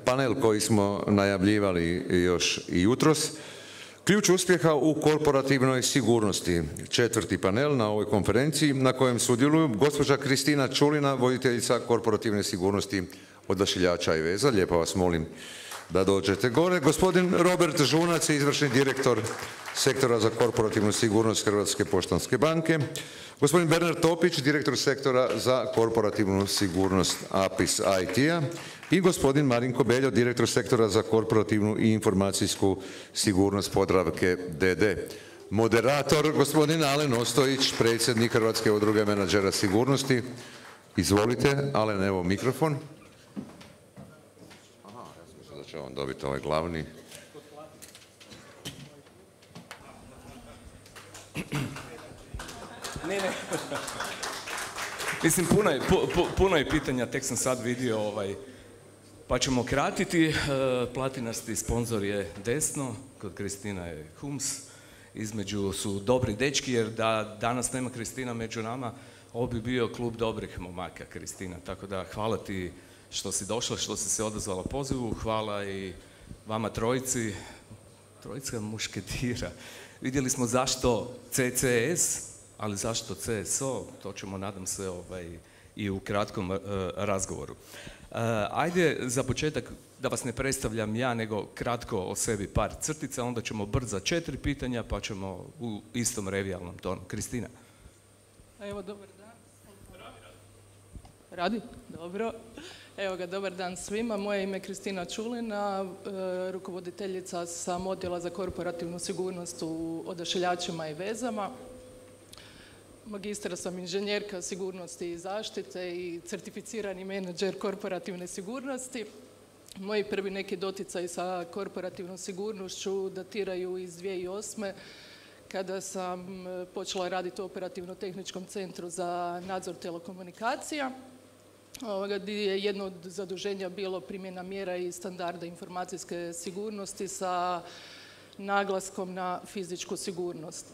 Panel koji smo najavljivali još i jutros. Ključ uspjeha u korporativnoj sigurnosti. 4. panel na ovoj konferenciji na kojem sudjeluju gospođa Kristina Čulina, voditeljica korporativne sigurnosti Odašiljača i veza. Lijepo vas molim da dođete gore. Gospodin Robert Žunac, izvršni direktor sektora za korporativnu sigurnost Hrvatske poštanske banke. Gospodin Bernard Topić, direktor sektora za korporativnu sigurnost APIS IT-a. I gospodin Marinko Beljo, direktor sektora za korporativnu i informacijsku sigurnost Podravke d.d. Moderator, gospodin Alen Ostojić, predsjednik Hrvatske udruge menadžera sigurnosti. Izvolite, Alen, evo mikrofon. Aha, ja sam mislio da će on dobiti ovaj glavni. Ne. Mislim, puno je pitanja, tek sam sad vidio, pa ćemo kratiti. Platinasti sponzor je desno, kod Kristina je Hums. Između su dobri dečki, jer da danas nema Kristina među nama, ovo bi bio klub dobrih momaka, Kristina. Tako da hvala ti što si došla, što si se odazvala pozivu. Hvala i vama trojica mušketira. Vidjeli smo zašto CCS, ali zašto CSO, to ćemo, nadam se, i u kratkom razgovoru. Ajde, za početak, da vas ne predstavljam ja, nego kratko o sebi par crtica, onda ćemo brzo 4 pitanja, pa ćemo u istom revijalnom tonu. Kristina. Evo, dobar dan. Radi? Dobro. Evo ga, dobar dan svima. Moje ime je Kristina Čulina, rukovoditeljica sam odjela za korporativnu sigurnost u Odašiljačima i vezama. Magistra sam inženjerka sigurnosti i zaštite i certificirani menadžer korporativne sigurnosti. Moji prvi neki doticaji sa korporativnom sigurnošću datiraju iz 2008. kada sam počela raditi u operativno-tehničkom centru za nadzor telekomunikacija, gdje je jedno od zaduženja bilo primjena mjera i standarda informacijske sigurnosti sa naglaskom na fizičku sigurnost.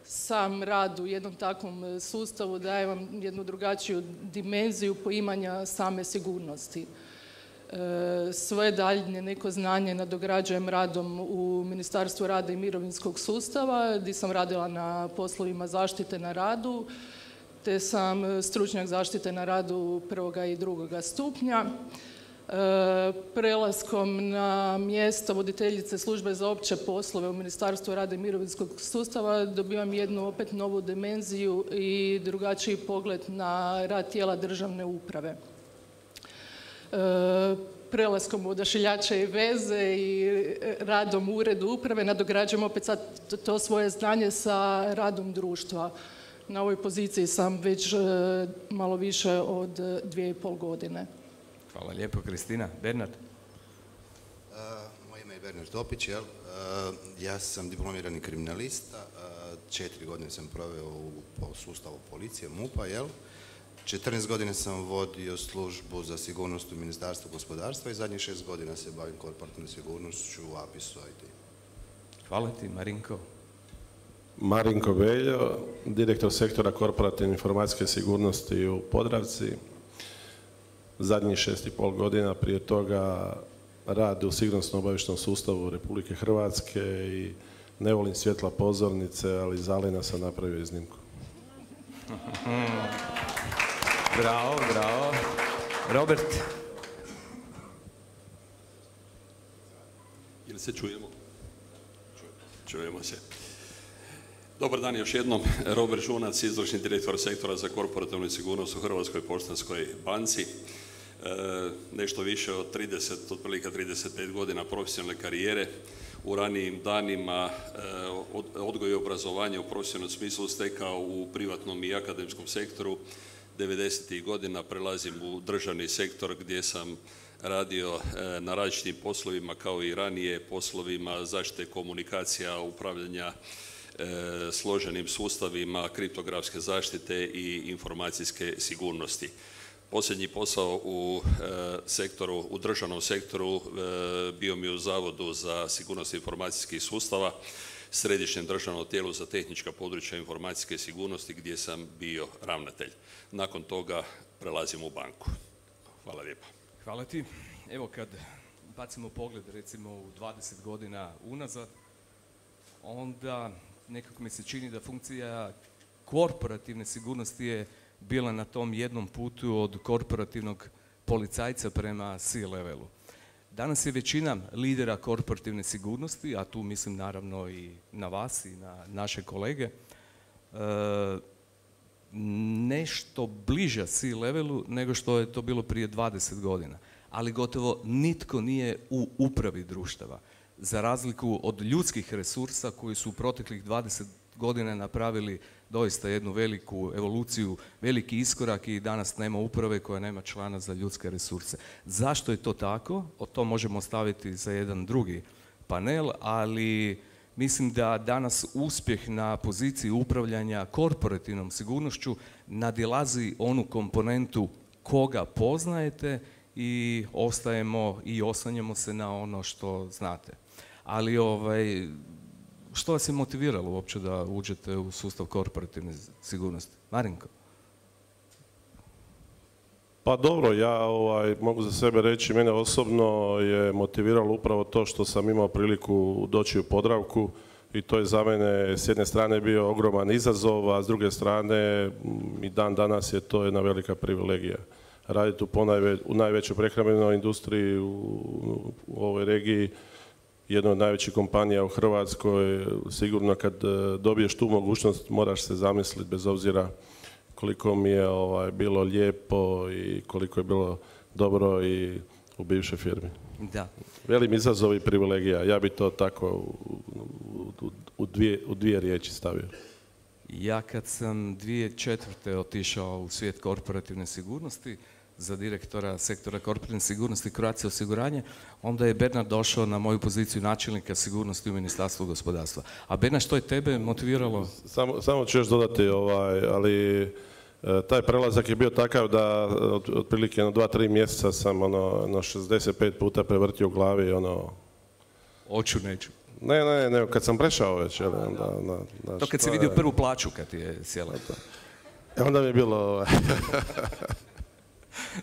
Sam rad u jednom takvom sustavu daje vam jednu drugačiju dimenziju poimanja same sigurnosti. Svoje daljnje neko znanje nadograđujem radom u Ministarstvu rada i mirovinskog sustava, gdje sam radila na poslovima zaštite na radu, te sam stručnjak zaštite na radu 1. i 2. stupnja. Prelaskom na mjesto voditeljice službe za opće poslove u Ministarstvu rada i mirovinskog sustava dobivam jednu opet novu dimenziju i drugačiji pogled na rad tijela državne uprave. Prelaskom u Odašiljače i veze i radom u uredu uprave nadograđujem opet sad to svoje znanje sa radom društva. Na ovoj poziciji sam već malo više od 2,5 godine. Hvala lijepo, Kristina. Bernard? Moje ime je Bernard Topić. Ja sam diplomirani kriminalista. 4 godine sam proveo u sustavu policije, MUP-a. 14 godina sam vodio službu za sigurnost u Ministarstvu gospodarstva i zadnjih 6 godina se bavim korporativnom sigurnošću u APIS-u IT. Hvala ti, Marinko. Marinko Beljo, direktor sektora korporativne informacijske sigurnosti u Podravci. Zadnjih 6,5 godina, prije toga rad u sigurnosno-obavještajnom sustavu Republike Hrvatske i ne volim svjetla pozornice, ali iz Alena sam napravio iznimku. Bravo, bravo. Robert? Jel se čujemo? Čujemo se. Dobar dan još jednom. Robert Žunac, izvršni direktor sektora za korporativnu sigurnost u Hrvatskoj poštanskoj banci. Nešto više od 30, otprilike 35 godina profesionalne karijere. U ranijim danima odgoj i obrazovanje u profesionalnom smislu stekao u privatnom i akademskom sektoru. 90. godina prelazim u državni sektor gdje sam radio na različitim poslovima kao i ranije poslovima zaštite komunikacija, upravljanja složenim sustavima, kriptografske zaštite i informacijske sigurnosti. Posljednji posao u državnom sektoru bio mi u Zavodu za sigurnost informacijskih sustava, Središnjem državnom tijelu za tehnička područja informacijske sigurnosti gdje sam bio ravnatelj. Nakon toga prelazim u banku. Hvala lijepa. Hvala ti. evo kad bacimo pogled recimo u 20 godina unazad, onda nekako mi se čini da funkcija korporativne sigurnosti je bila na tom jednom putu od korporativnog policajca prema C-levelu. Danas je većina lidera korporativne sigurnosti, a tu mislim naravno i na vas i na naše kolege, nešto bliža C-levelu nego što je to bilo prije 20 godina. Ali gotovo nitko nije u upravi društava. Za razliku od ljudskih resursa koji su u proteklih 20 godina napravili doista jednu veliku evoluciju, veliki iskorak i danas nema uprave koja nema člana za ljudske resurse. Zašto je to tako? O tom možemo staviti za jedan drugi panel, ali mislim da danas uspjeh na poziciji upravljanja korporativnom sigurnošću nadilazi onu komponentu koga poznajete i ostajemo i oslanjamo se na ono što znate. Ali što vas je motiviralo uopće da uđete u sustav korporativne sigurnosti? Marinko? Pa dobro, ja mogu za sebe reći, mene osobno je motiviralo upravo to što sam imao priliku doći u Podravku i to je za mene s jedne strane bio ogroman izazov, a s druge strane i dan danas je to jedna velika privilegija. Raditi u najvećoj prehrambenoj industriji u ovoj regiji, jedna od najvećih kompanija u Hrvatskoj, sigurno kad dobiješ tu mogućnost moraš se zamisliti bez obzira koliko mi je bilo lijepo i koliko je bilo dobro i u bivšoj firmi. Da. Velim izazov i privilegija, ja bi to tako u dvije riječi stavio. Ja kad sam 2004. otišao u svijet korporativne sigurnosti za direktora sektora korporativne sigurnosti Croatia osiguranje, onda je Bernard došao na moju poziciju načelnika sigurnosti u Ministarstvu gospodarstva. A Bernard, što je tebe motiviralo? Samo ću još dodati, ali taj prelazak je bio takav da otprilike 2-3 mjeseca sam 65 puta prevrtio u glavi. Oću, neću. Ne, kad sam prešao već. To kad si vidio prvu plaću kad ti je sjela to. Onda mi je bilo...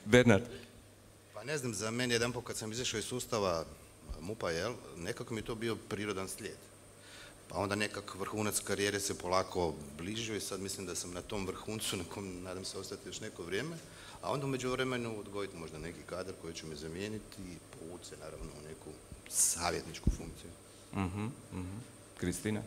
Bernard? Pa ne znam, za mene jedan put kad sam izašao iz sustava MUP-a, nekako mi je to bio prirodan slijed. Pa onda nekak vrhunac karijere se polako bližio i sad mislim da sam na tom vrhuncu na kom nadam se ostati još neko vrijeme, a onda u međuvremenu odgojiti možda neki kadar koji će me zamijeniti i povući se naravno u neku savjetničku funkciju. Kristina?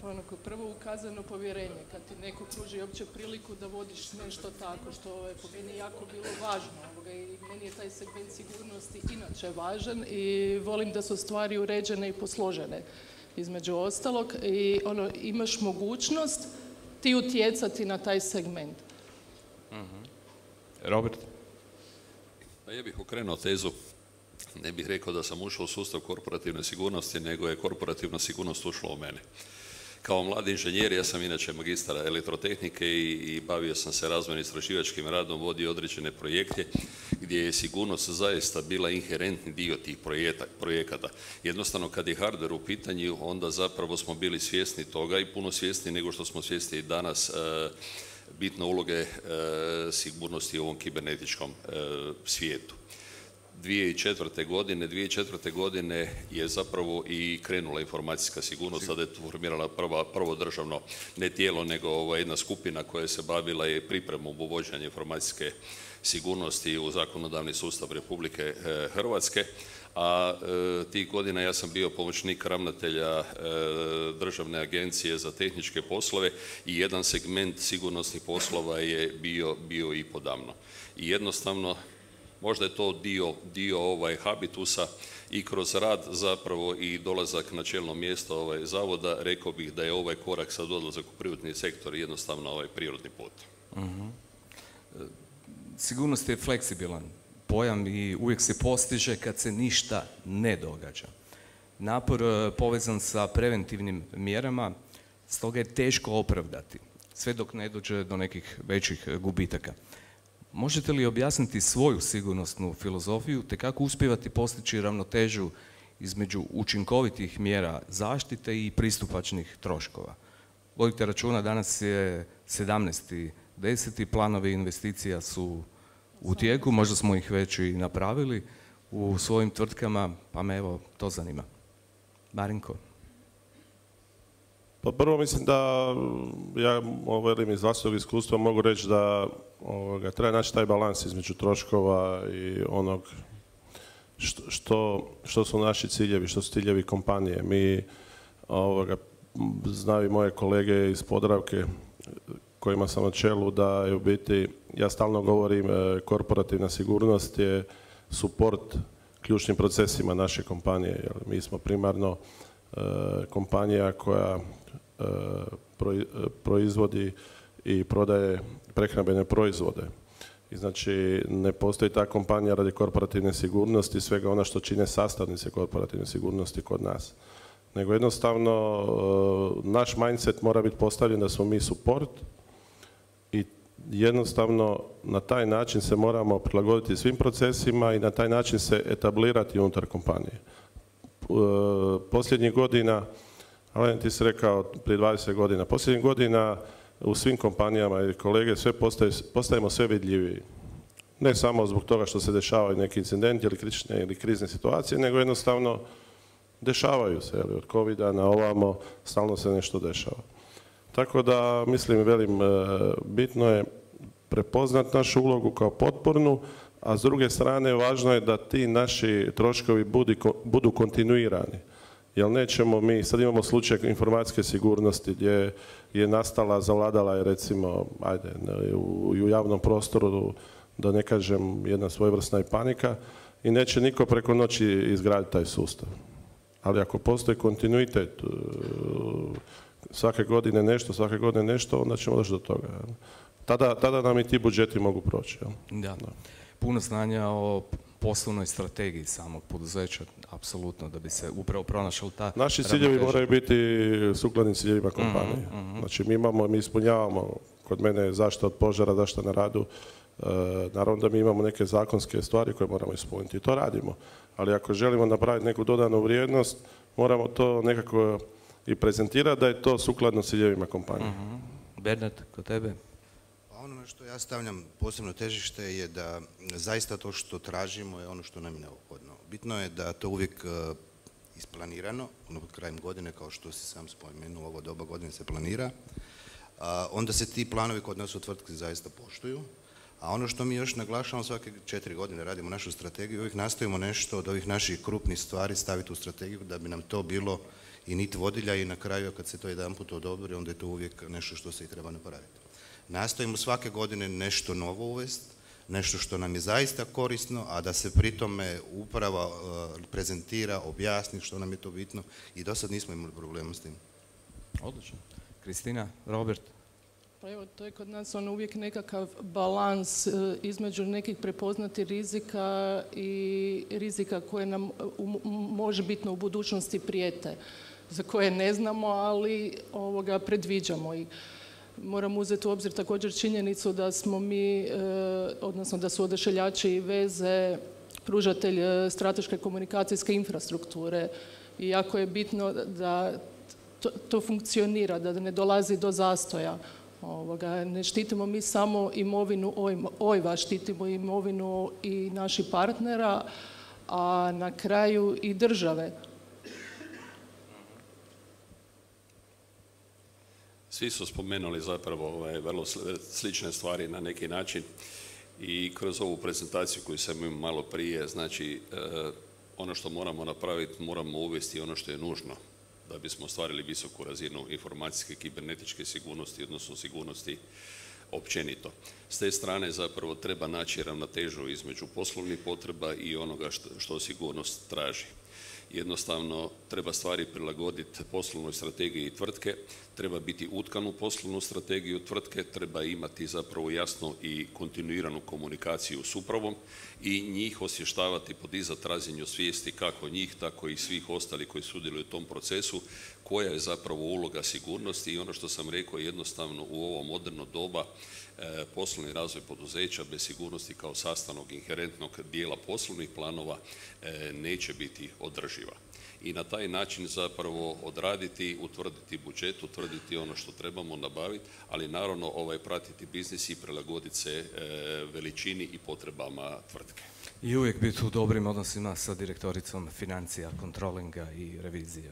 Onako, prvo ukazano povjerenje, kad ti neko pruži uopće priliku da vodiš nešto tako, što je po meni jako bilo važno. I meni je taj segment sigurnosti inače važan i volim da su stvari uređene i posložene, između ostalog. I imaš mogućnost ti utjecati na taj segment. Robert? Ja bih okrenuo tezu. Ne bih rekao da sam ušao u sustav korporativne sigurnosti, nego je korporativna sigurnost ušla u mene. Kao mladi inženjer, ja sam inače magistar elektrotehnike i bavio sam se razvojnim istraživačkim radom, vodio određene projekte gdje je sigurnost zaista bila inherentni dio tih projekata. Jednostavno, kad je hardware u pitanju, onda zapravo smo bili svjesni toga i puno svjesni nego što smo svjesni danas bitne uloge sigurnosti u ovom kibernetičkom svijetu. 2004. godine je zapravo i krenula informacijska sigurnost, sada je formirala prvo državno, ne tijelo, nego jedna skupina koja se bavila je pripremom uvođenja informacijske sigurnosti u zakonodavni sustav Republike Hrvatske, a tih godina ja sam bio pomoćnik ravnatelja Državne agencije za tehničke poslove i jedan segment sigurnosnih poslova je bio i podamno. I jednostavno, možda je to dio habitusa i kroz rad zapravo i dolazak na čelno mjesto zavoda, rekao bih da je ovaj korak sad odlazak u privatni sektor jednostavno prirodni put. Sigurnost je fleksibilan pojam i uvijek se postiže kad se ništa ne događa. Napor povezan sa preventivnim mjerama, stoga je teško opravdati, sve dok ne dođe do nekih većih gubitaka. Možete li objasniti svoju sigurnosnu filozofiju te kako uspijevati postići ravnotežu između učinkovitih mjera zaštite i pristupačnih troškova? Vodite računa, danas je 17.10. Planovi investicija su u tijeku, možda smo ih već i napravili. u svojim tvrtkama, pa me evo to zanima. Marinko. Pa prvo mislim da ja velim iz vlastitog iskustva mogu reći da treba naći taj balans između troškova i onog što su naši ciljevi, što su ciljevi kompanije. Mi znaju i moje kolege iz Podravke kojima sam na čelu da je u biti, ja stalno govorim, korporativna sigurnost je suport ključnim procesima naše kompanije. Jer mi smo primarno kompanija koja proizvodi i prodaje prehrambene proizvode. I znači ne postoji ta kompanija radi korporativne sigurnosti, svega ona što čine sastavnice korporativne sigurnosti kod nas. Nego jednostavno naš mindset mora biti postavljen da smo mi support i jednostavno na taj način se moramo prilagoditi svim procesima i na taj način se etablirati unutar kompanije. Posljednjih godina, ali ti si rekao prije 20 godina, posljednjih godina u svim kompanijama i kolege postajemo sve vidljiviji. Ne samo zbog toga što se dešavaju neki incidenti ili kritične ili krizne situacije, nego jednostavno dešavaju se. Od covida na ovamo stalno se nešto dešava. Tako da, mislim, bitno je prepoznat našu ulogu kao potpornu, a s druge strane važno je da ti naši troškovi budu kontinuirani. Jer nećemo mi, sad imamo slučaj informacijske sigurnosti gdje je nastala, zavladala je recimo, u javnom prostoru, da ne kažem, jedna svojevrsna i panika i neće niko preko noći izgraditi taj sustav. Ali ako postoji kontinuitet, svake godine nešto, onda ćemo doći do toga. Tada nam i ti budžeti mogu proći. Da. Puno znanja o poslovnoj strategiji samog poduzeća, apsolutno, da bi se upravo pronašao ta ravnoteža. Naši ciljevi moraju biti sukladni ciljevima kompanije. Znači mi ispunjavamo, kod mene zaštita od požara, zaštita na radu, naravno da mi imamo neke zakonske stvari koje moramo ispuniti i to radimo. Ali ako želimo napraviti neku dodanu vrijednost, moramo to nekako i prezentirati da je to sukladno ciljevima kompanije. Bernard, kod tebe? Ono na što ja stavljam posebno težište je da zaista to što tražimo je ono što nam je neophodno. Bitno je da to uvijek isplanirano, pod krajem godine, kao što si sam spomenuo, ovo doba godine se planira, onda se ti planovi kod nas u tvrtki zaista poštuju. A ono što mi još naglašavamo, svake 4 godine radimo našu strategiju, uvijek nastojimo nešto od ovih naših krupnih stvari staviti u strategiju da bi nam to bilo i nit vodilja i na kraju kad se to jedanput odobri, onda je to uvijek nešto što se i treba napraviti. Nastojimo svake godine nešto novo uvesti, nešto što nam je zaista korisno, a da se pri tome uprava prezentira, objasni što nam je to bitno i do sad nismo imali problema s tim. Odlično. Kristina, Robert? Pa evo, to je kod nas uvijek nekakav balans između nekih prepoznatih rizika i rizika koje nam možebitno u budućnosti prijete, za koje ne znamo, ali predviđamo ih. Moram uzeti u obzir također činjenicu da smo mi, odnosno da su Odašiljači i veze pružatelj strateške komunikacijske infrastrukture i jako je bitno da to funkcionira, da ne dolazi do zastoja. Ne štitimo mi samo imovinu OIV-a, štitimo imovinu i naših partnera, a na kraju i države. Svi su spomenuli zapravo vrlo slične stvari na neki način i kroz ovu prezentaciju koju sam imao malo prije, znači ono što moramo napraviti, moramo uvesti ono što je nužno da bismo ostvarili visoku razinu informacijske i kibernetičke sigurnosti, odnosno sigurnosti općenito. S te strane zapravo treba naći ravnotežu između poslovnih potreba i onoga što sigurnost traži. Jednostavno treba stvari prilagoditi poslovnoj strategiji tvrtke, treba biti utkan u poslovnu strategiju tvrtke, treba imati zapravo jasnu i kontinuiranu komunikaciju s upravom i njih osvještavati, podizati razinu svijesti kako njih, tako i svih ostalih koji sudjeluju u tom procesu, koja je zapravo uloga sigurnosti i ono što sam rekao, jednostavno u ovo moderno doba poslovni razvoj poduzeća bez sigurnosti kao sastavnog inherentnog dijela poslovnih planova neće biti održiva. I na taj način zapravo odraditi, utvrditi budžet, utvrditi ono što trebamo nabaviti, ali naravno pratiti biznis i prilagoditi se veličini i potrebama tvrtke. I uvijek biti u dobrim odnosima sa direktoricom financija, kontrolinga i revizije.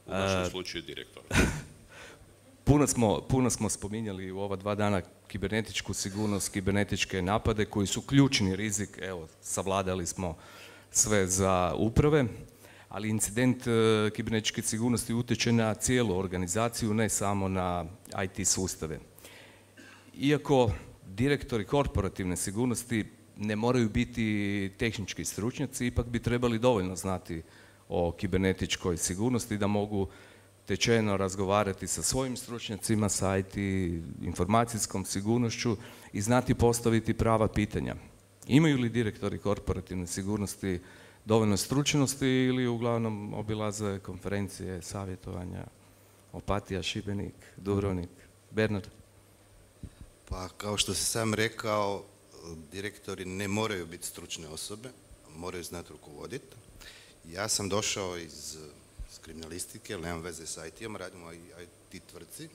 U našem slučaju direktor. Puno smo spominjali u ova 2 dana kibernetičku sigurnost, kibernetičke napade koji su ključni rizik. Evo, savladali smo sve za uprave, ali incident kibernetičke sigurnosti utječe na cijelu organizaciju, ne samo na IT sustave. Iako direktori korporativne sigurnosti ne moraju biti tehnički stručnjaci, ipak bi trebali dovoljno znati o kibernetičkoj sigurnosti da mogu tečeno razgovarati sa svojim stručnjacima, sa IT informacijskom sigurnošću i znati postaviti prava pitanja. Imaju li direktori korporativne sigurnosti dovoljno stručnosti ili uglavnom obilaze konferencije, savjetovanja? Opatija, Šibenik, Dubrovnik, Bernard? Pa kao što si sam rekao, direktori ne moraju biti stručne osobe, moraju znati rukovoditi. Ja sam došao iz kriminalistike, ali nemam veze s IT-om, radimo u IT tvrtci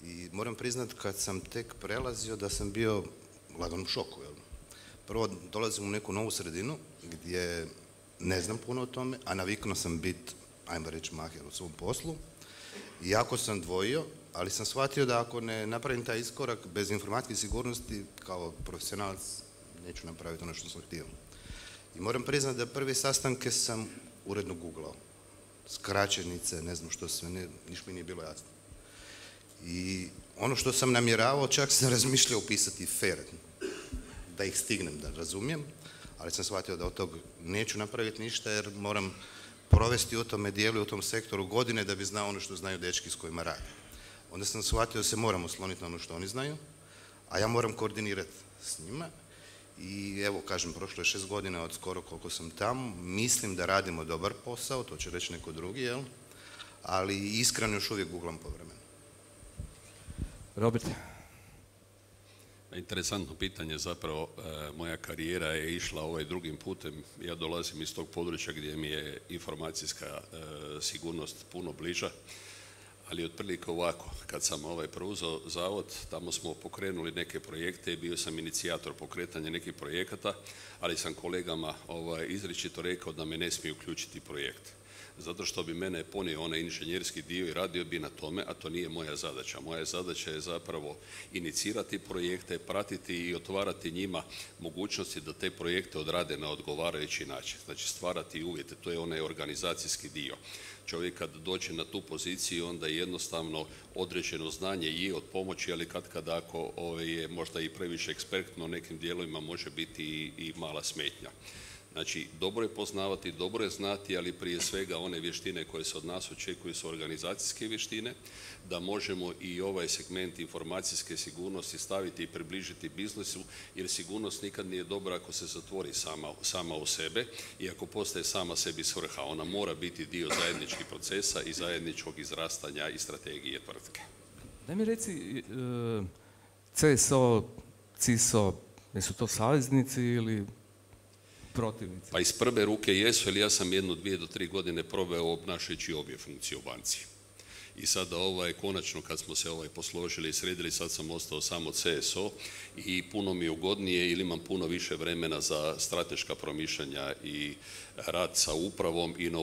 i moram priznati kad sam tek prelazio da sam bio lagano u šoku. Prvo dolazim u neku novu sredinu gdje ne znam puno o tome, a naviknuo sam biti, ajmo reći, maher u svom poslu. I jako sam dvojio, ali sam shvatio da ako ne napravim taj iskorak bez informacijske sigurnosti, kao profesionalac neću napraviti ono što sam htio. I moram priznati da prve sastanke sam uredno googlao. Skraćenice, ne znam što sve, ništa mi nije bilo jasno. I ono što sam namjeravao, čak sam razmišljao upisati FER, da ih stignem, da razumijem, ali sam shvatio da od tog neću napraviti ništa jer moram provesti u tome dijelu i u tom sektoru godine da bi znao ono što znaju dečki s kojima radi. Onda sam shvatio da se moram osloniti na ono što oni znaju, a ja moram koordinirati s njima. I evo, kažem, prošlo je 6 godina od skoro koliko sam tamo. Mislim da radimo dobar posao, to će reći neko drugi, jel? Ali iskreno još uvijek googlam povremeno. Robert? Interesantno pitanje, zapravo moja karijera je išla drugim putem. Ja dolazim iz tog područja gdje mi je informacijska sigurnost puno bliža, ali otprilike ovako, kad sam preuzeo zavod, tamo smo pokrenuli neke projekte i bio sam inicijator pokretanja nekih projekata, ali sam kolegama izričito rekao da me ne smiju uključiti projekt. Zato što bi mene ponio onaj inženjerski dio i radio bi na tome, a to nije moja zadaća. Moja zadaća je zapravo inicirati projekte, pratiti i otvarati njima mogućnosti da te projekte odrade na odgovarajući način. Znači stvarati uvjete, to je onaj organizacijski dio. Čovjek kad dođe na tu poziciju, onda jednostavno određeno znanje je od pomoći, ali kad ako je možda i previše ekspertno, nekim dijelovima može biti i mala smetnja. Znači, dobro je poznavati, dobro je znati, ali prije svega one vještine koje se od nas očekuju su organizacijske vještine, da možemo i ovaj segment informacijske sigurnosti staviti i približiti biznisu, jer sigurnost nikad nije dobra ako se zatvori sama u sebe i ako postaje sama sebi svrha. Ona mora biti dio zajedničkih procesa i zajedničkog izrastanja i strategije tvrtke. Daj mi reci, CSO, CISO, jesu to saveznici ili protivnici? Pa iz prve ruke jesu, jer ja sam 1, 2 do 3 godine proveo obnašajući obje funkcije u banci. I sada konačno kad smo se posložili i sredili, sad sam ostao samo CSO i puno mi je ugodnije ili imam puno više vremena za strateška promišljanja i rad sa upravom i na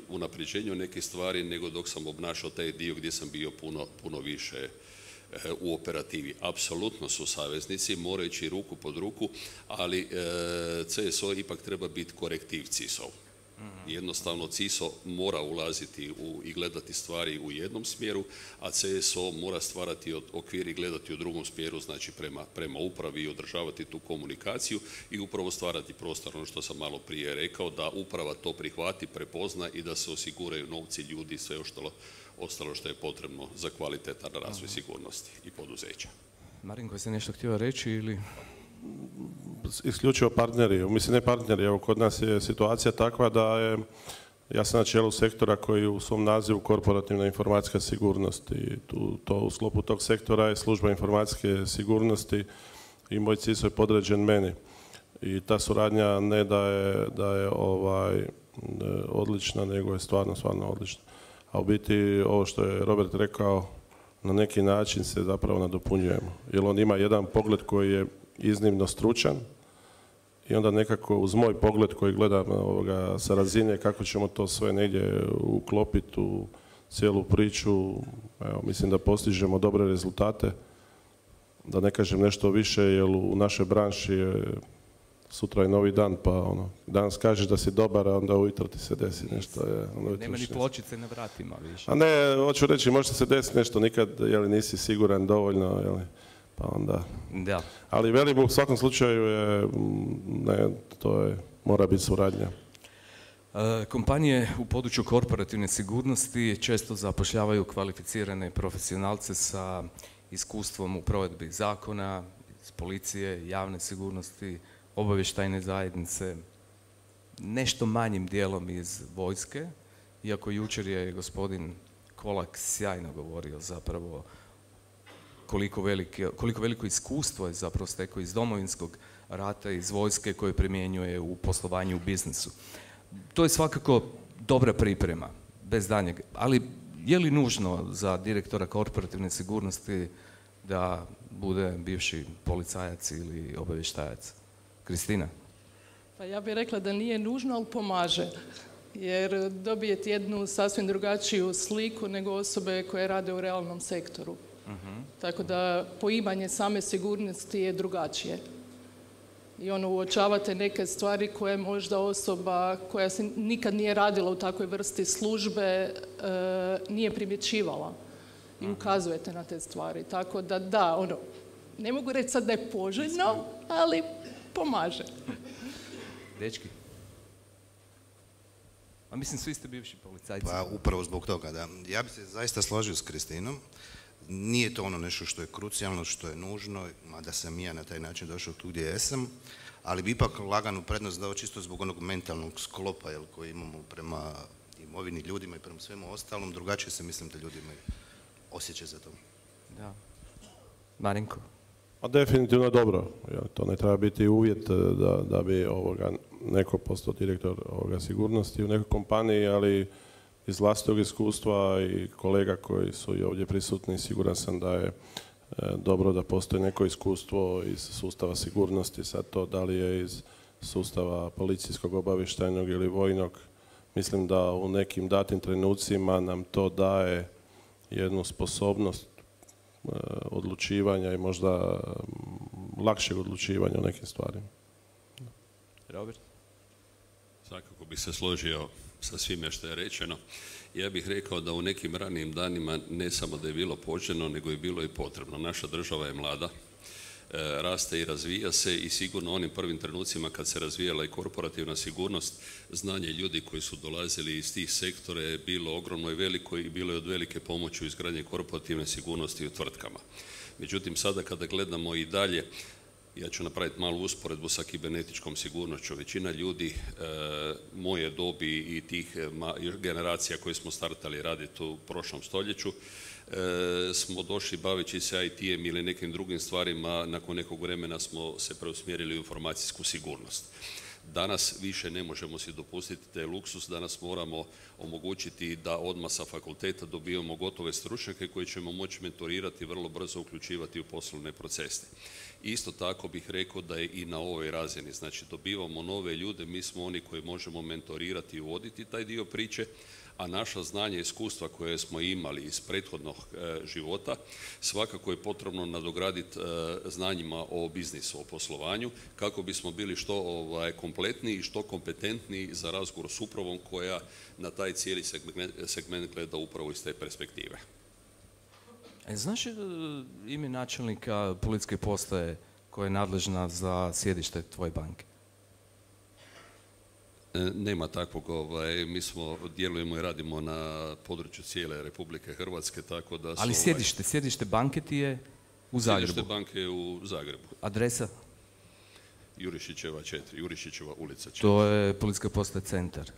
unapređenju nekih stvari nego dok sam obnašao taj dio gdje sam bio puno više u operativi. Apsolutno su saveznici, morajući ruku pod ruku, ali CSO ipak treba biti korektiv CISO. Jednostavno CISO mora ulaziti i gledati stvari u jednom smjeru, a CSO mora stvarati okvir i gledati u drugom smjeru, znači prema upravi i održavati tu komunikaciju i upravo stvarati prostor, ono što sam malo prije rekao, da uprava to prihvati, prepozna i da se osiguraju novci, ljudi i sve ostalo što je potrebno za kvalitetan razvoj sigurnosti i poduzeća. Marinko, jesi nešto htio reći ili... Isključivo partneri, mislim ne partneri, evo kod nas je situacija takva da je, ja sam na čelu sektora koji u svom nazivu korporativna informacijska sigurnost i to u sklopu tog sektora je služba informacijske sigurnosti i moj CISO je podređen meni. I ta suradnja ne da je odlična, nego je stvarno odlična. A u biti ovo što je Robert rekao, na neki način se zapravo nadopunjujemo. Jer on ima jedan pogled koji je iznimno stručan i onda nekako uz moj pogled koji gledam sa razine kako ćemo to sve negdje uklopiti u cijelu priču, evo, mislim da postižemo dobre rezultate, da ne kažem nešto više, jer u našoj branši je sutra je novi dan, pa danas kažeš da si dobar, a onda ujutro ti se desi nešto. Nema ni pločice na vratima više. A ne, hoću reći, može se desiti nešto, nikad nisi siguran dovoljno, pa onda... Da. Ali velim, u svakom slučaju mora biti suradnja. Kompanije u području korporativne sigurnosti često zapošljavaju kvalificirane profesionalce sa iskustvom u provedbi zakona, iz policije, javne sigurnosti, obavještajne zajednice, nešto manjim dijelom iz vojske, iako jučer je gospodin Kolak sjajno govorio zapravo koliko veliko iskustvo je zapravo stekao iz Domovinskog rata, iz vojske koje primjenjuje u poslovanju u biznisu. To je svakako dobra priprema, bez daljnjeg, ali je li nužno za direktora korporativne sigurnosti da bude bivši policajac ili obavještajac? Kristina? Pa ja bih rekla da nije nužno, ali pomaže. Jer dobijete jednu sasvim drugačiju sliku nego osobe koje rade u realnom sektoru. Tako da poimanje same sigurnosti je drugačije. I uočavate neke stvari koje možda osoba koja se nikad nije radila u takvoj vrsti službe nije primjećivala. I ukazujete na te stvari. Tako da, ne mogu reći sad da je poželjno, ali pomaže. Dečki? A mislim, svi ste bivši policajci. Pa upravo zbog toga, da. Ja bih se zaista složio s Kristinom. Nije to nešto što je krucijalno, što je nužno, mada sam i ja na taj način došao tu gdje jesam, ali bi ipak laganu prednost dao čisto zbog onog mentalnog sklopa koji imamo prema imovini, ljudima i prema svemu ostalom. Drugačije se mislim da ljudi imaju osjećaj za to. Da. Marinko? Pa definitivno je dobro. To ne treba biti uvjet da bi neko postao direktor sigurnosti u nekoj kompaniji, ali iz vlastitog iskustva i kolega koji su i ovdje prisutni, siguran sam da je dobro da postoji neko iskustvo iz sustava sigurnosti, sad to da li je iz sustava policijskog, obavještajnog ili vojnog. Mislim da u nekim datim trenucima nam to daje jednu sposobnost odlučivanja i možda lakšeg odlučivanja u nekim stvarima. Robert? Svakako bih se složio sa svime što je rečeno. Ja bih rekao da u nekim ranijim danima ne samo da je bilo poželjno, nego je bilo i potrebno. Naša država je mlada, raste i razvija se i sigurno u onim prvim trenucima kad se razvijala i korporativna sigurnost, znanje ljudi koji su dolazili iz tih sektora je bilo ogromno i veliko i bilo je od velike pomoći u izgradnji korporativne sigurnosti u tvrtkama. Međutim, sada kada gledamo i dalje, ja ću napraviti malu usporedbu sa kibernetičkom sigurnošću. Većina ljudi moje dobi i tih generacija koje smo startali raditi u prošlom stoljeću smo došli baveći se IT-em ili nekim drugim stvarima, nakon nekog vremena smo se preusmjerili u informacijsku sigurnost. Danas više ne možemo si dopustiti taj luksus, danas moramo omogućiti da odmah sa fakulteta dobijemo gotove stručnjake koji ćemo moći mentorirati i vrlo brzo uključivati u poslovne procese. Isto tako bih rekao da je i na ovoj razini, znači dobivamo nove ljude, mi smo oni koji možemo mentorirati i uvoditi taj dio priče, a naša znanja i iskustva koje smo imali iz prethodnog života svakako je potrebno nadograditi znanjima o biznisu, o poslovanju, kako bismo bili što kompletniji i što kompetentniji za razgovor s upravom koja na taj cijeli segment gleda upravo iz te perspektive. Znaš ime načelnika policijske postaje koja je nadležna za sjedište tvoje banke? Nema takvog, mi djelujemo i radimo na području cijele Republike Hrvatske, tako da su... Ali sjedište banke ti je u Zagrebu? Sjedište banke je u Zagrebu. Adresa? Jurišićeva 4, Jurišićeva ulica 4. To je policijska postaja Centar?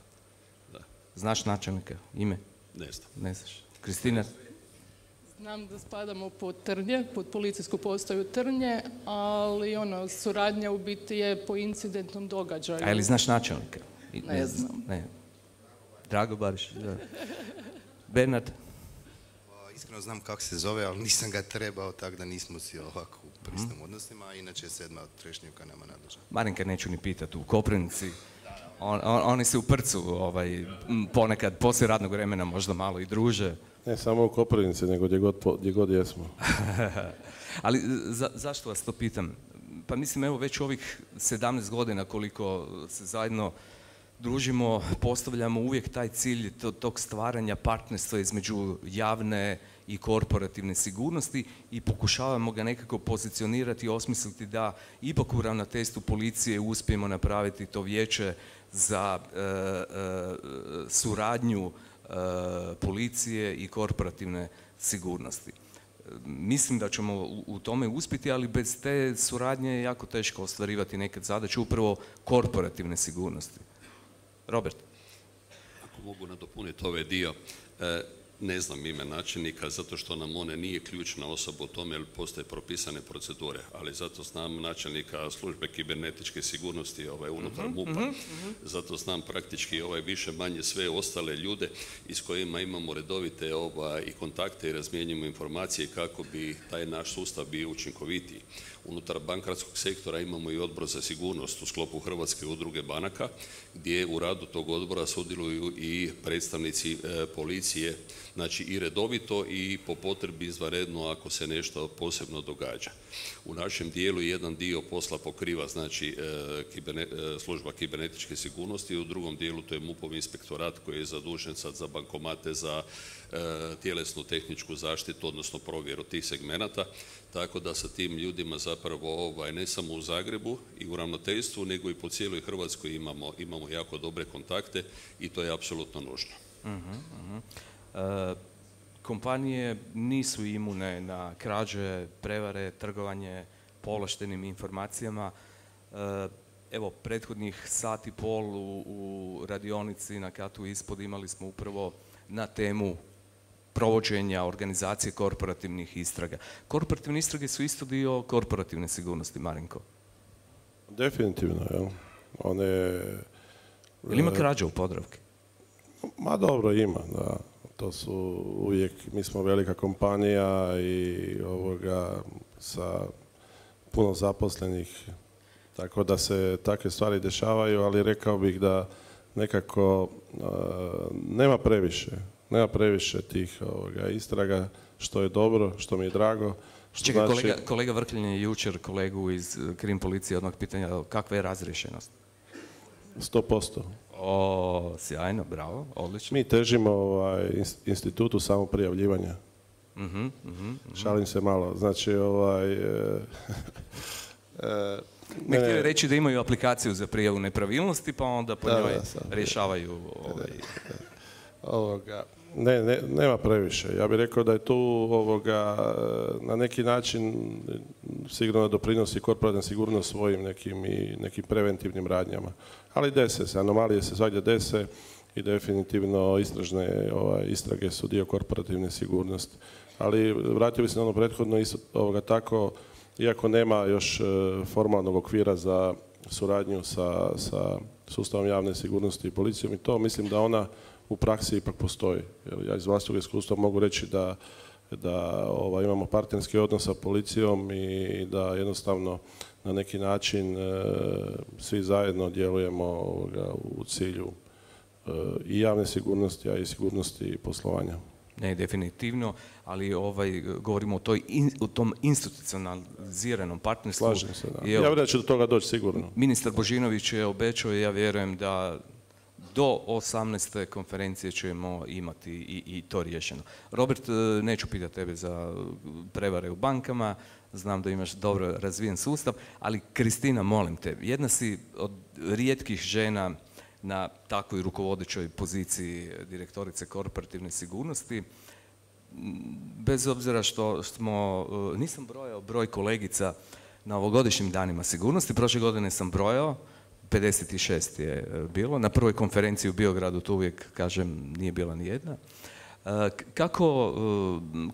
Da. Znaš načelnika, ime? Ne znam. Ne znaš. Kristina? Znam da spadamo pod Trnje, pod policijsku postaju Trnje, ali suradnja u biti je po incidentnom događaju. A je li znaš načelnika? Ne znam. Ne. Drago Barišić, da. Bernard? iskreno znam kako se zove, ali nisam ga trebao, tako da nismo si ovako u pristojnim odnosima, a inače je 7. od Trešnjevka nama nadležna. Marinka neću ni pitati, u Koprivnici, oni se u Prcu ponekad poslije radnog vremena možda malo i druže. Ne samo u Koprivnici, nego gdje god jesmo. Ali zašto vas to pitam? Pa mislim, evo već ovih 17 godina koliko se zajedno družimo, postavljamo uvijek taj cilj tog stvaranja partnerstva između javne i korporativne sigurnosti i pokušavamo ga nekako pozicionirati i osmisliti da ipak u ravnateljstvu policije uspijemo napraviti to vijeće za suradnju policije i korporativne sigurnosti. Mislim da ćemo u tome uspjeti, ali bez te suradnje je jako teško ostvarivati nekad zadaće upravo korporativne sigurnosti. Robert. Ako mogu nadopuniti ovaj dio, ne znam ime načelnika zato što nam one nije ključna osoba u tome jer postoje propisane procedure, ali zato znam načelnika službe kibernetičke sigurnosti unutar MUP-a. Zato znam praktički više manje sve ostale ljude s kojima imamo redovite i kontakte i razmjenjujemo informacije kako bi taj naš sustav bio učinkovitiji. Unutar bankarskog sektora imamo i odbor za sigurnost u sklopu Hrvatske udruge banaka, gdje u radu tog odbora sudjeluju i predstavnici policije, znači i redovito i po potrebi izvanredno ako se nešto posebno događa. U našem dijelu jedan dio posla pokriva znači služba kibernetičke sigurnosti, u drugom dijelu to je MUP-ov inspektorat koji je zadužen sad za bankomate, za tjelesnu tehničku zaštitu, odnosno provjeru tih segmenata, tako da sa tim ljudima zapravo ne samo u Zagrebu i u ravnateljstvu, nego i po cijeloj Hrvatskoj imamo jako dobre kontakte i to je apsolutno nužno. Kompanije nisu imune na krađe, prevare, trgovanje povlaštenim informacijama. Evo, prethodnih sat i pol u radionici na katu ispod imali smo upravo na temu provođenja organizacije korporativnih istraga. Korporativne istrage su isto dio korporativne sigurnosti, Marinko? Definitivno, jel? Ili ima krađa u Podravki? Ma dobro, ima, da. To su uvijek, mi smo velika kompanija i sa puno zaposlenih, tako da se takve stvari dešavaju, ali rekao bih da nekako nema previše tih istraga, što je dobro, što mi je drago. Čekaj, kolega Vrkljan je jučer kolegu iz Krim policije odmah pitanja kakva je razriješenost? 100%. O, sjajno, bravo, odlično. Mi težimo institutu samoprijavljivanja. Šalim se malo. Znači, ne htjeli reći da imaju aplikaciju za prijavu nepravilnosti, pa onda po njoj rješavaju nema previše. Ja bih rekao da je tu na neki način sigurno doprinosi korporativna sigurnost svojim nekim preventivnim radnjama. Ali dese se, anomalije se svagdje dese i definitivno istrage su dio korporativne sigurnosti. Ali vratio bi se na ono prethodno isto tako, iako nema još formalnog okvira za suradnju sa sustavom javne sigurnosti i policijom i to, mislim da ona u praksi ipak postoji. Ja iz vlastitog iskustva mogu reći da imamo partnerski odnos sa policijom i da jednostavno na neki način svi zajedno djelujemo u cilju i javne sigurnosti, a i sigurnosti poslovanja. Ne, definitivno, ali govorimo o tom institucionaliziranom partnerstvu. Slažem se, da. Ja vjerujem da će do toga doći sigurno. Ministar Božinović je obećao i ja vjerujem da do 18. konferencije ćemo imati i to riješeno. Robert, neću pitati tebe za prevare u bankama, znam da imaš dobro razvijen sustav, ali Kristina, molim te, jedna si od rijetkih žena na takvoj rukovodećoj poziciji direktorice korporativne sigurnosti. Bez obzira što smo, nisam brojao broj kolegica na ovogodišnjim danima sigurnosti, prošle godine sam brojao, 56 je bilo. Na prvoj konferenciji u Biogradu, tu uvijek, kažem, nije bila ni jedna.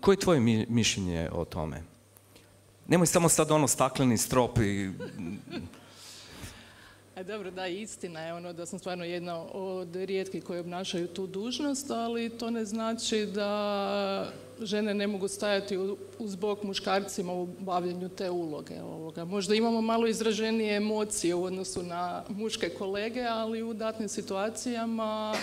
Koje je tvoje mišljenje o tome? Nemoj samo sad stakleni strop i... Dobro, da, istina je da sam stvarno jedna od rijetkih koji obnašaju tu dužnost, ali to ne znači da žene ne mogu stajati uz bok muškarcima u bavljenju te uloge. Možda imamo malo izraženije emocije u odnosu na muške kolege, ali u datnim situacijama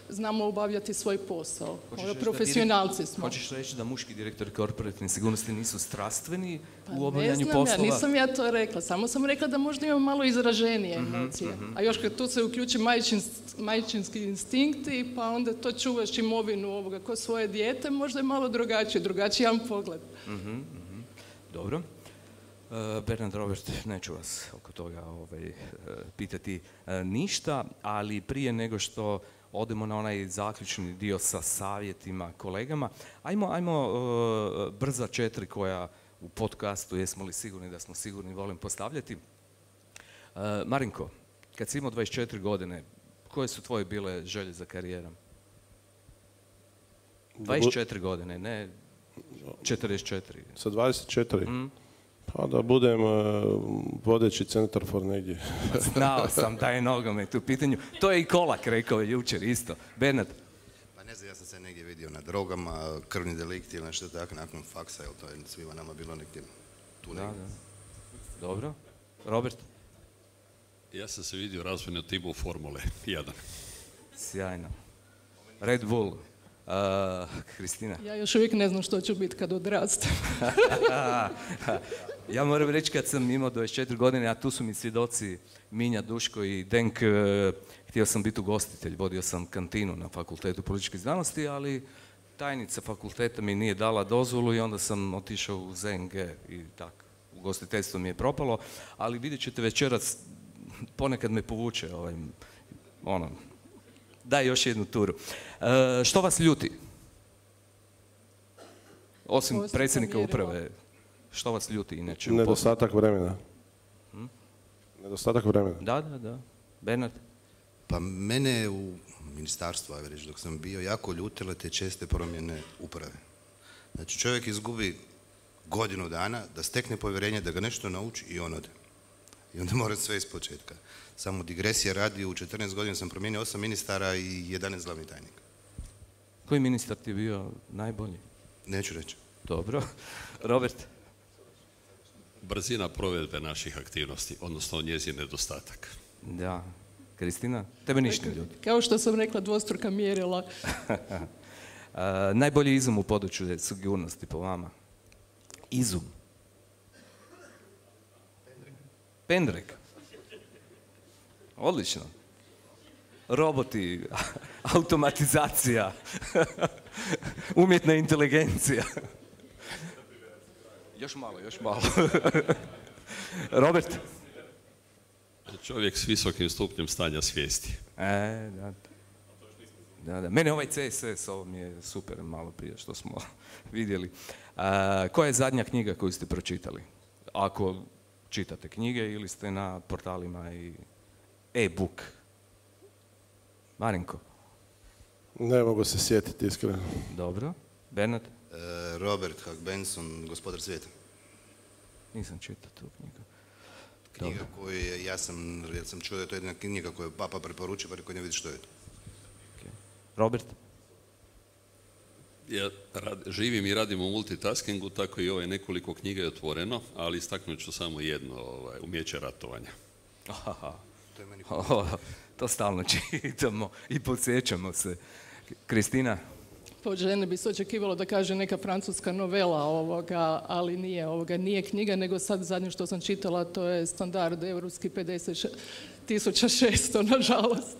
znamo obavljati svoj posao. Profesionalci smo. Hoćeš reći da muški direktori korporativne sigurnosti nisu strastveni u obavljanju poslova? Ne znam nisam ja to rekla. Samo sam rekla da možda imamo malo izraženije emocije. A još kad tu se uključi majčinski instinkti, pa onda to čuvaš imovinu ko svoje dijete, možda je malo drugačijan pogled. Dobro. Bernard, Robert, neću vas oko toga pitati ništa, ali prije nego što odemo na onaj zaključni dio sa savjetima kolegama, ajmo brza 4 koja u podcastu Jesmo li sigurni da smo sigurni volim postavljati. Marinko, kad si imao 24 godine, koje su tvoje bile želje za karijerom? 24 godine, ne 44. Sa 24? Pa da budem vodeći centarfor negdje. Znao sam da je nogomet u pitanju. To je i Kolak rekao jučer isto. Bernard? Pa ne znam, ja sam se negdje vidio na drogama, krvni delikti ili nešto tako nakon faksa, jer to je svima nama bilo negdje tu negdje. Da. Dobro. Robert? Ja sam se vidio razvojno timu Formule 1. Sjajno. Red Bull. Kristina? Ja još uvijek ne znam što ću biti kad odrastem. Ja moram reći kad sam imao 24 godine, a tu su mi svjedoci Minja, Duško i Denk, htio sam biti ugostitelj, vodio sam kantinu na Fakultetu političkih znanosti, ali tajnica fakulteta mi nije dala dozvolu i onda sam otišao u ZNG i tako. Ugostiteljstvo mi je propalo, ali vidjet ćete večeras, ponekad me povuče daj još jednu turu. Što vas ljuti? Osim predsjednika uprave, što vas ljuti inače? Nedostatak vremena. Nedostatak vremena. Da. Bernard? Pa mene u ministarstvu, dok sam bio, jako ljutile te česte promjene uprave. Znači čovjek izgubi godinu dana da stekne povjerenje, da ga nešto nauči i on ode. I onda mora sve iz početka. Samo digresija radi, u 14 godina sam promijenio 8 ministara i 11 glavnih tajnika. Koji ministar ti je bio najbolji? Neću reći. Dobro. Robert? Brzina provedbe naših aktivnosti, odnosno njezin nedostatak. Da. Kristina? Tebe ništa ne ljuti. Kao što sam rekla, dvostruka mjerila. Najbolji izum u području sigurnosti po vama? Izum? Pendrek. Odlično. Roboti, automatizacija, umjetna inteligencija. Još malo. Robert? Čovjek s visokim stupnjem stanja svijesti. Da. Mene ovaj CSS, ovo mi je super malo prije što smo vidjeli. Koja je zadnja knjiga koju ste pročitali? Ako čitate knjige ili ste na portalima i e-book? Marinko? Ne mogu se sjetiti, iskreno. Dobro. Bernard? Robert Hugh Benson, Gospodar svijeta. Nisam čitao tu knjigu. Knjiga koju ja sam čuo da je to jedna knjiga koju Papa preporučio, pa rekao ne vidi što je to. Okay. Robert? Ja živim i radim u multitaskingu, tako i ovo nekoliko knjiga je otvoreno, ali istaknut ću samo jedno, Umijeće ratovanja. To stalno čitamo i podsjećamo se. Kristina? Po žene bi se očekivalo da kaže neka francuska novela ali nije knjiga, nego sad zadnje što sam čitala, to je standard evropski 50.600, nažalost.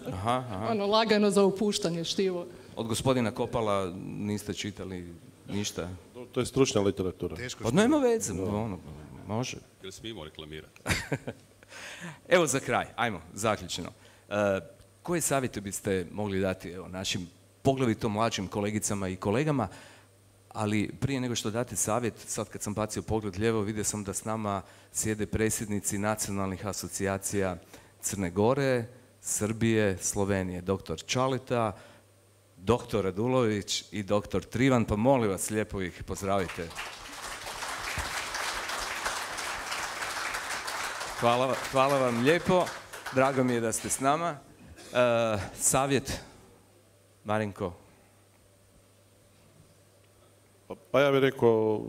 Lagano za upuštanje štivo. Od gospodina Kopala niste čitali ništa? To je stručna literatura. Od nema veze, može. Jel smijemo reklamirati? Evo za kraj, ajmo, zaključeno. Koje savjete biste mogli dati našim poglavito mlađim kolegicama i kolegama, ali prije nego što date savjet, sad kad sam bacio pogled lijevo, vidio sam da s nama sjede predsjednici nacionalnih asocijacija Crne Gore, Srbije, Slovenije, dr. Čaleta, dr. Radulović i dr. Trivan, pa molim vas lijepo ih pozdravite. Hvala vam lijepo, drago mi je da ste s nama. Savjet, Marinko? Pa ja bih rekao...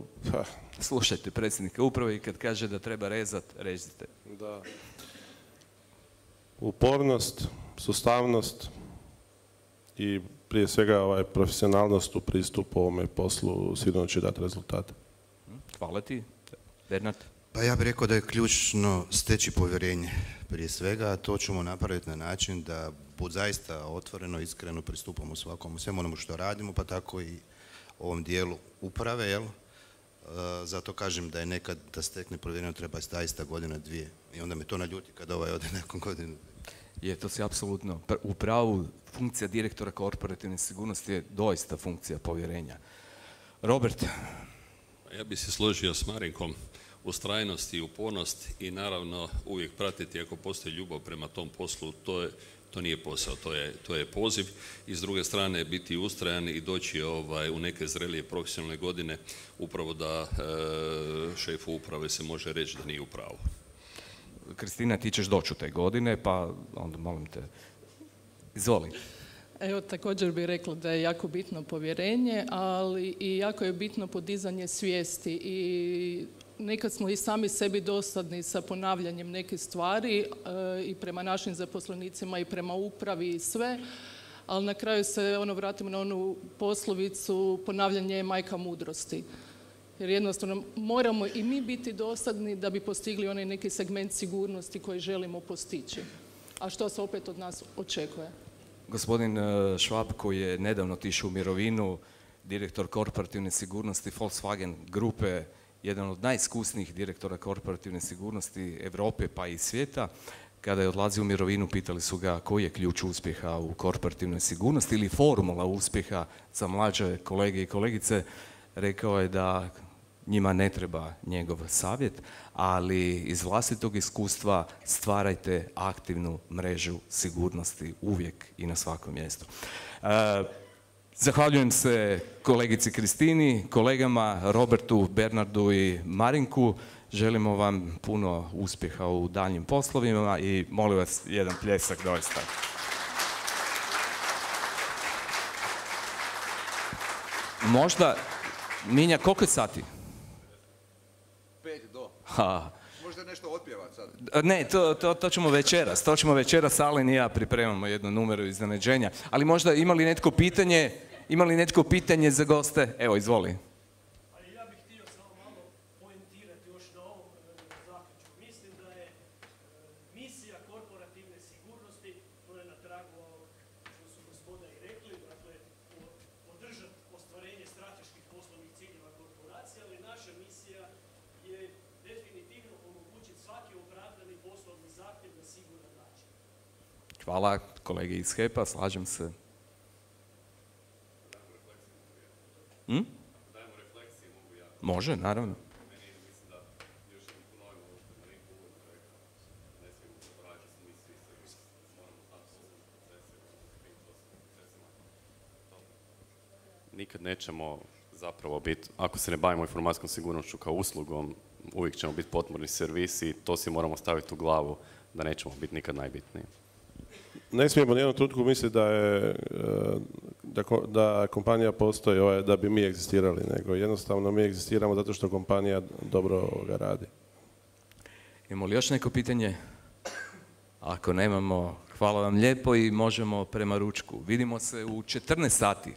Slušajte predsjednika uprave i kad kaže da treba rezat, rezite. Da. Upornost, sustavnost i prije svega profesionalnost u pristupu ovome poslu sigurno će dati rezultate. Hvala ti. Bernard? Pa ja bih rekao da je ključno steći povjerenje prije svega, a to ćemo napraviti na način da zaista otvoreno, iskreno pristupamo svakom, svemu onome što radimo, pa tako i ovom dijelu uprave, jel? Zato kažem da je nekad da stekne povjerenje treba zaista godina, dvije. I onda me to naljuti kada ode nakon godinu. Je, to si apsolutno u pravu. Funkcija direktora korporativne sigurnosti je doista funkcija povjerenja. Robert? Ja bih se složio s Marinkom. Ustrajnost i upornost i naravno uvijek pratiti ako postoji ljubav prema tom poslu, to nije posao, to je poziv i s druge strane biti ustrajan i doći u neke zrelije profesionalne godine upravo da šefu uprave se može reći da nije u pravu. Kristina, ti ćeš doći u te godine, pa onda molim te, izvoli. Evo, također bih rekla da je jako bitno povjerenje, ali i jako je bitno podizanje svijesti i nekad smo i sami sebi dosadni sa ponavljanjem neke stvari i prema našim zaposlenicima i prema upravi i sve, ali na kraju se vratimo na onu poslovicu ponavljanje je majka mudrosti. Jer jednostavno moramo i mi biti dosadni da bi postigli onaj neki segment sigurnosti koji želimo postići. A što se opet od nas očekuje? Gospodin Švab, koji je nedavno otišao u mirovinu, direktor korporativne sigurnosti Volkswagen grupe, jedan od najiskusnijih direktora korporativne sigurnosti Europe pa i svijeta, kada je odlazio u mirovinu, pitali su ga koji je ključ uspjeha u korporativnoj sigurnosti ili formula uspjeha za mlađe kolege i kolegice. Rekao je da njima ne treba njegov savjet, ali iz vlastitog iskustva stvarajte aktivnu mrežu sigurnosti uvijek i na svakom mjestu. Zahvaljujem se kolegici Kristini, kolegama Robertu, Bernardu i Marinku. Želimo vam puno uspjeha u daljnjim poslovima i molim vas jedan pljesak doista. Možda, Minja, koliko je sati? 5 do. Možda nešto otpjevat sad. Ne, to ćemo večeras. To ćemo večeras, Alen i ja pripremamo jednu numeru iznenađenja. Ali možda imali netko pitanje za goste? Evo, izvoli. Ja bih htio samo malo poentirati još na ovom zaključku. Mislim da je misija korporativne sigurnosti, to je na tragu što su gospoda i rekli, dakle, podržati ostvarenje strateških poslovnih ciljeva korporacije, ali naša misija je definitivno omogućiti svaki opravdani poslovni zahtjev na siguran način. Hvala kolegi iz HEP-a, slažem se. Dajmo refleksije, mogu ja. Može, naravno. Meni mislim da još jednom ponovimo ovo što je Mariko uvijek rekao. Ne smijemo zaboraviti misiju i sve. Moramo znati poslovne procese. Nikad nećemo zapravo biti, ako se ne bavimo informacijskom sigurnošću kao uslugom, uvijek ćemo biti potporni servis i to si moramo staviti u glavu da nećemo biti nikad najbitniji. Ne smijemo nijednom trenutku misliti da kompanija postoji da bi mi egzistirali, nego jednostavno mi egzistiramo zato što kompanija dobro radi. Imamo li još neko pitanje? Ako nemamo, hvala vam lijepo i možemo prema ručku. Vidimo se u 14 sati.